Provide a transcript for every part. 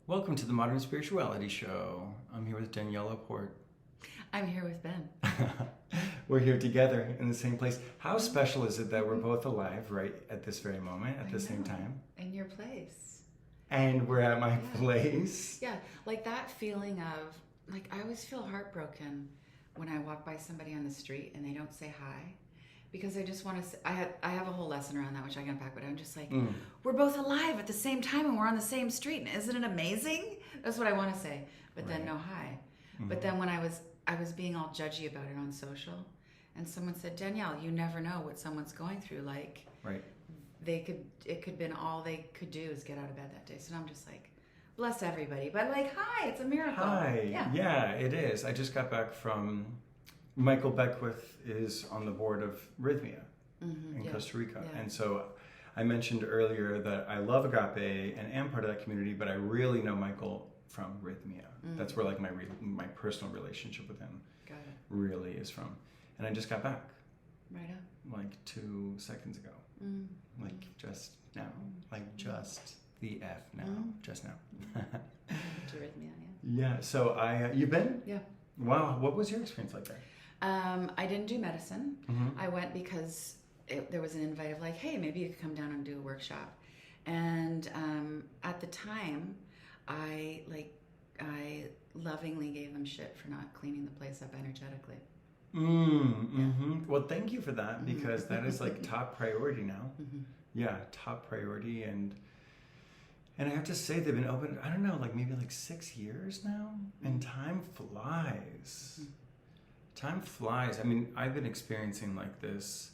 Welcome to the Modern Spirituality Show. I'm here with Danielle LaPorte. I'm here with Ben. We're here together in the same place. How special is it that we're both alive right at this very moment, at the same time? In your place. And we're at my place. Yeah, like that feeling of, like I always feel heartbroken when I walk by somebody on the street and they don't say hi. Because I just want to, I have a whole lesson around that, which I can unpack, but I'm just like, we're both alive at the same time and we're on the same street. And isn't it amazing? That's what I want to say. But then no hi. Mm-hmm. But then when I was being all judgy about it on social, and someone said, Danielle, you never know what someone's going through. Like, it could have been all they could do is get out of bed that day. So I'm just like, bless everybody. But like, hi, it's a miracle. Hi. Yeah, it is. I just got back from, Michael Beckwith is on the board of Rhythmia in Costa Rica. Yeah. And so I mentioned earlier that I love Agape and am part of that community, but I really know Michael from Rhythmia. That's where like my personal relationship with him really is from. And I just got back. Right up. Like 2 seconds ago. Like just now. Like just the F now. Just now. To Rhythmia, yeah. So you've been? Yeah. Wow. What was your experience like there? I didn't do medicine. I went because there was an invite of like, hey, maybe you could come down and do a workshop. And at the time, I lovingly gave them shit for not cleaning the place up energetically. Well, thank you for that, because that is like top priority now. Yeah, top priority. And I have to say, they've been open, I don't know, like maybe like 6 years now, and time flies. Time flies. I mean, I've been experiencing like this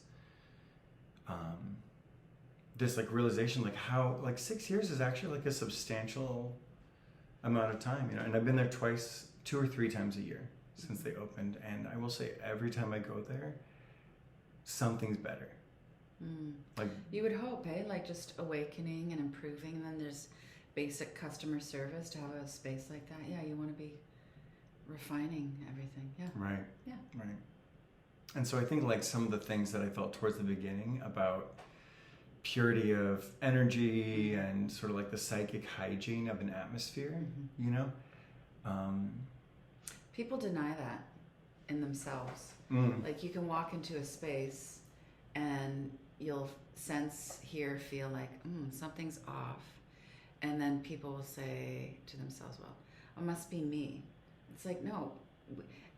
like realization, like how like 6 years is actually like a substantial amount of time, you know. And I've been there twice, 2 or 3 times a year since they opened, and I will say every time I go there, something's better. Like you would hope, like just awakening and improving. And then there's basic customer service to have a space like that. Yeah, you want to be refining everything. Yeah. Right. Yeah. Right. And so I think like some of the things that I felt towards the beginning about purity of energy and sort of like the psychic hygiene of an atmosphere, you know? People deny that in themselves. Like you can walk into a space and you'll sense, hear, feel like something's off. And then people will say to themselves, well, it must be me. It's like, no,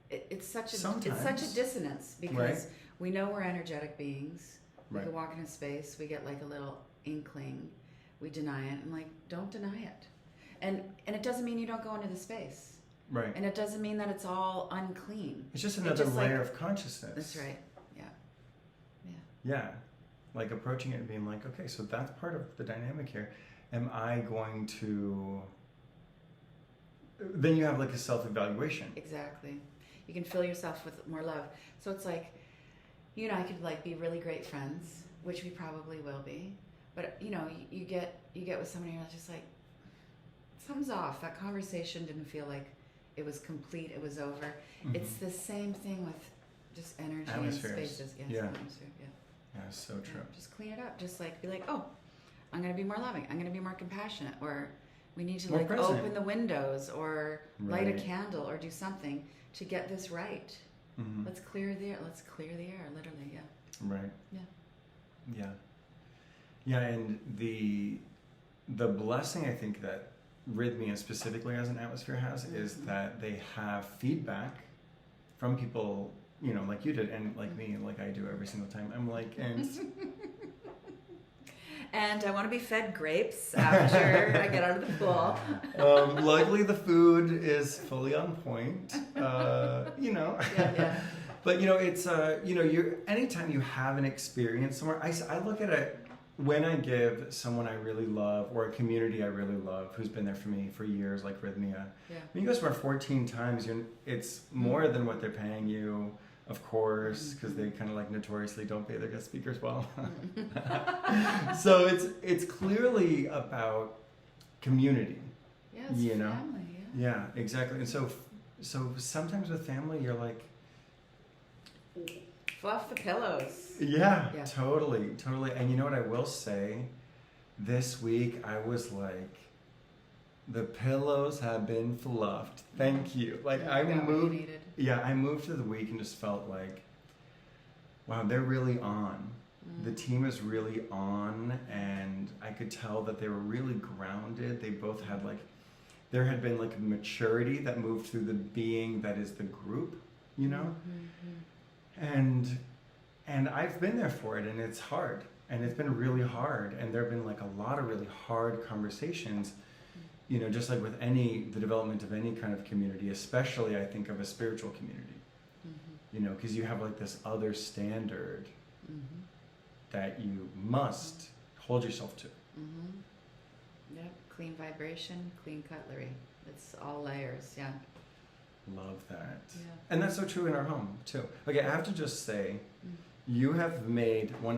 it's such a dissonance, because we know we're energetic beings. We can walk in a space, we get like a little inkling, we deny it. I'm like, don't deny it. And it doesn't mean you don't go into the space. Right. And it doesn't mean that it's all unclean. It's just another layer of consciousness. That's right. Yeah. Yeah. Yeah. Like approaching it and being like, okay, so that's part of the dynamic here. Am I going to... Then you have like a self-evaluation. Exactly. You can fill yourself with more love. So it's like, you and I could like be really great friends, which we probably will be. But you know, you get with somebody and you're just like, something's off. That conversation didn't feel like it was complete. It was over. It's the same thing with just energy and spaces. Yes, yeah. Atmosphere. Yeah. Yeah, so true. Yeah, just clean it up. Just like be like, oh, I'm gonna be more loving. I'm gonna be more compassionate. Or we need to like open the windows or light a candle or do something to get this right. Let's clear the air. Let's clear the air, literally, yeah. Right. Yeah. Yeah. Yeah, and the blessing I think that Rhythmia specifically as an atmosphere has is that they have feedback from people, you know, like you did and like me and like I do every single time. I'm like, and I want to be fed grapes after I get out of the pool. Luckily, the food is fully on point. You know. Yeah. But you know, it's you know, anytime you have an experience somewhere, I look at it when I give someone I really love or a community I really love who's been there for me for years, like Rhythmia. Yeah. When you go somewhere 14 times, it's more than what they're paying you. Of course, because they kind of like notoriously don't pay their guest speakers well. So it's clearly about community. Yeah, it's family. Yeah, exactly. And so sometimes with family, you're like, fluff the pillows. Yeah, totally. And you know what I will say? This week I was like, The pillows have been fluffed. Thank you. Like You I got what you moved. needed. Yeah, I moved to the week and just felt like, wow, they're really on. The team is really on, and I could tell that they were really grounded. They both had like, there had been like a maturity that moved through the being that is the group, you know? And I've been there for it, and it's hard. And it's been really hard. And there have been like a lot of really hard conversations, you know, just like with the development of any kind of community, especially I think of a spiritual community, you know, because you have like this other standard that you must hold yourself to. Yep, clean vibration, clean cutlery. It's all layers, yeah. Love that. Yeah. And that's so true in our home too. Okay, I have to just say, you have made one